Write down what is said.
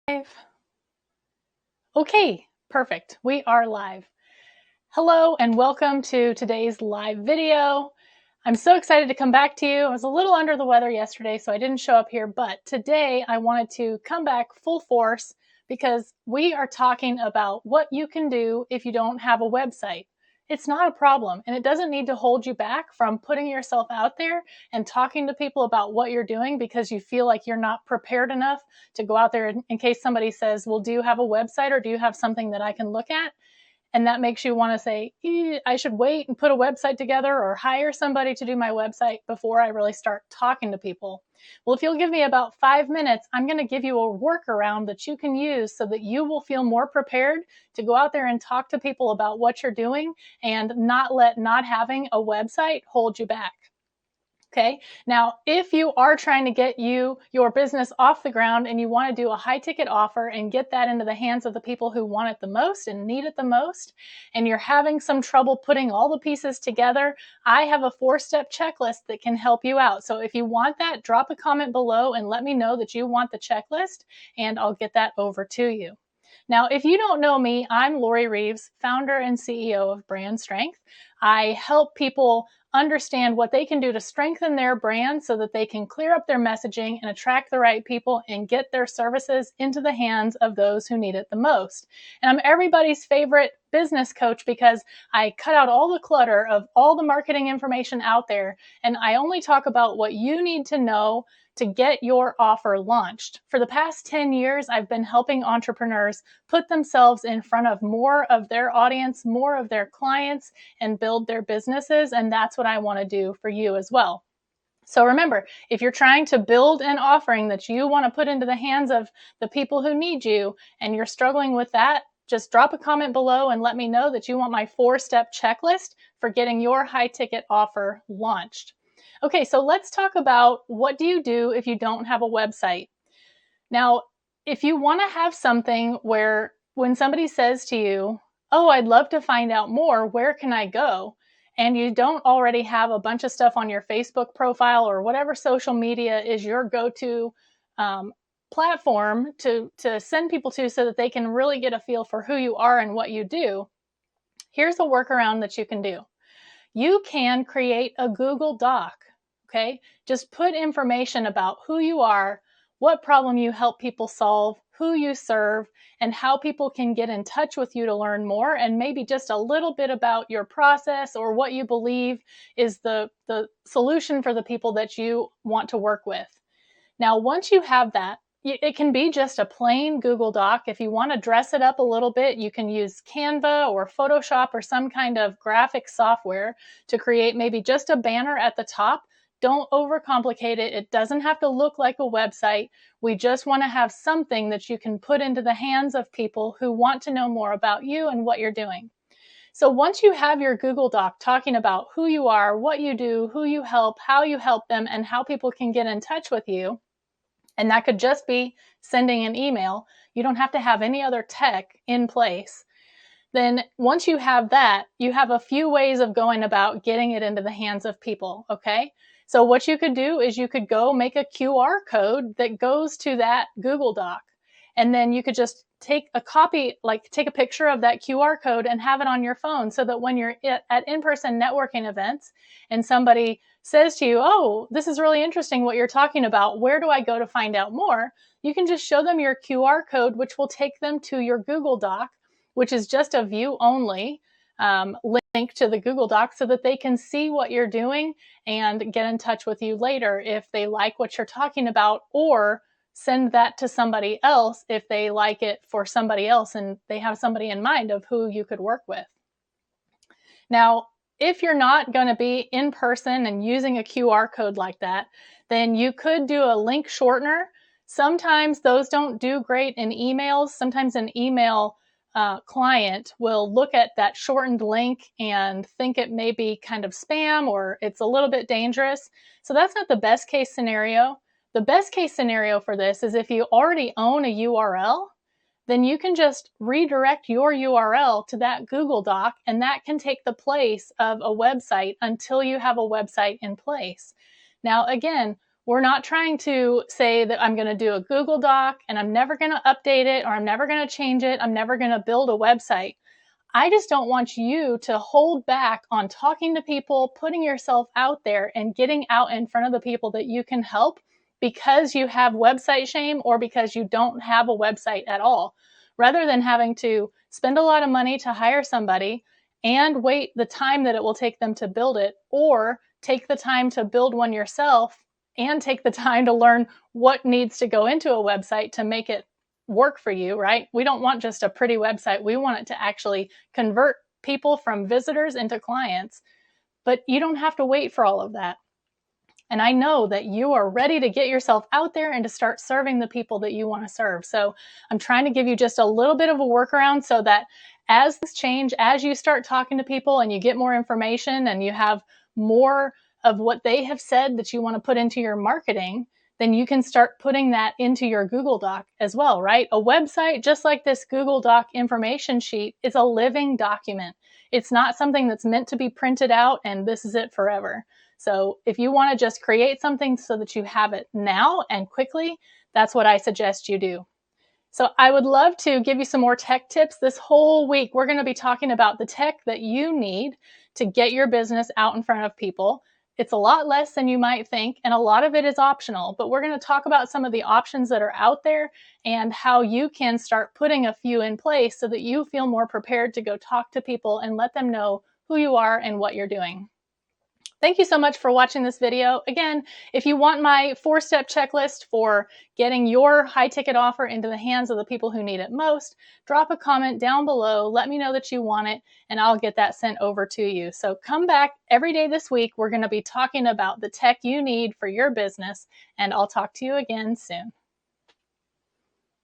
Live. Okay, perfect. We are live. Hello and welcome to today's live video. I'm so excited to come back to you. I was a little under the weather yesterday, so I didn't show up here, but today I wanted to come back full force because we are talking about what you can do if you don't have a website. It's not a problem, and it doesn't need to hold you back from putting yourself out there and talking to people about what you're doing because you feel like you're not prepared enough to go out there in case somebody says, well, do you have a website or do you have something that I can look at? And that makes you want to say, I should wait and put a website together or hire somebody to do my website before I really start talking to people. Well, if you'll give me about 5 minutes, I'm going to give you a workaround that you can use so that you will feel more prepared to go out there and talk to people about what you're doing and not let not having a website hold you back. Okay. Now, if you are trying to get your business off the ground and you want to do a high ticket offer and get that into the hands of the people who want it the most and need it the most, and you're having some trouble putting all the pieces together, I have a 4-step checklist that can help you out. So if you want that, drop a comment below and let me know that you want the checklist and I'll get that over to you. Now, if you don't know me, I'm Lori Reeves, founder and CEO of Brand Strength. I help people understand what they can do to strengthen their brand so that they can clear up their messaging and attract the right people and get their services into the hands of those who need it the most. And I'm everybody's favorite business coach because I cut out all the clutter of all the marketing information out there, and I only talk about what you need to know to get your offer launched. For the past 10 years, I've been helping entrepreneurs put themselves in front of more of their audience, more of their clients, and build their businesses. And that's what I want to do for you as well. So remember, if you're trying to build an offering that you want to put into the hands of the people who need you and you're struggling with that, just drop a comment below and let me know that you want my 4-step checklist for getting your high ticket offer launched. Okay, so let's talk about what do you do if you don't have a website. Now, if you want to have something where when somebody says to you, oh, I'd love to find out more, where can I go? And you don't already have a bunch of stuff on your Facebook profile or whatever social media is your go-to platform to send people to so that they can really get a feel for who you are and what you do, here's a workaround that you can do. You can create a Google Doc, okay? Just put information about who you are, what problem you help people solve, who you serve, and how people can get in touch with you to learn more, and maybe just a little bit about your process or what you believe is the solution for the people that you want to work with. Now, once you have that, it can be just a plain Google Doc. If you want to dress it up a little bit, you can use Canva or Photoshop or some kind of graphic software to create maybe just a banner at the top. Don't overcomplicate it. It doesn't have to look like a website. We just want to have something that you can put into the hands of people who want to know more about you and what you're doing. So once you have your Google Doc talking about who you are, what you do, who you help, how you help them, and how people can get in touch with you, and that could just be sending an email. You don't have to have any other tech in place. Then once you have that, you have a few ways of going about getting it into the hands of people, okay? So what you could do is you could go make a QR code that goes to that Google Doc. And then you could just take a copy, like take a picture of that QR code and have it on your phone so that when you're at in-person networking events and somebody says to you, oh, this is really interesting what you're talking about, where do I go to find out more? You can just show them your QR code, which will take them to your Google Doc, which is just a view only link to the Google Doc so that they can see what you're doing and get in touch with you later if they like what you're talking about, or send that to somebody else if they like it for somebody else and they have somebody in mind of who you could work with. Now, if you're not going to be in person and using a QR code like that, then you could do a link shortener. Sometimes those don't do great in emails. Sometimes an email client will look at that shortened link and think it may be kind of spam or it's a little bit dangerous. So that's not the best case scenario. The best case scenario for this is if you already own a URL, then you can just redirect your URL to that Google Doc, and that can take the place of a website until you have a website in place. Now, again, We're not trying to say that I'm going to do a Google Doc and I'm never going to update it, or I'm never going to change it. I'm never going to build a website. I just don't want you to hold back on talking to people, putting yourself out there and getting out in front of the people that you can help because you have website shame or because you don't have a website at all. Rather than having to spend a lot of money to hire somebody and wait the time that it will take them to build it, or take the time to build one yourself and take the time to learn what needs to go into a website to make it work for you, right? We don't want just a pretty website. We want it to actually convert people from visitors into clients, but you don't have to wait for all of that. And I know that you are ready to get yourself out there and to start serving the people that you want to serve. So I'm trying to give you just a little bit of a workaround so that as things change, as you start talking to people and you get more information and you have more of what they have said that you want to put into your marketing, then you can start putting that into your Google Doc as well, right? A website, just like this Google Doc information sheet, is a living document. It's not something that's meant to be printed out and this is it forever. So if you want to just create something so that you have it now and quickly, that's what I suggest you do. So I would love to give you some more tech tips. This whole week, we're going to be talking about the tech that you need to get your business out in front of people. It's a lot less than you might think, and a lot of it is optional, but we're going to talk about some of the options that are out there and how you can start putting a few in place so that you feel more prepared to go talk to people and let them know who you are and what you're doing. Thank you so much for watching this video. Again, if you want my 4-step checklist for getting your high-ticket offer into the hands of the people who need it most, drop a comment down below, let me know that you want it, and I'll get that sent over to you. So come back every day this week. We're going to be talking about the tech you need for your business, and I'll talk to you again soon.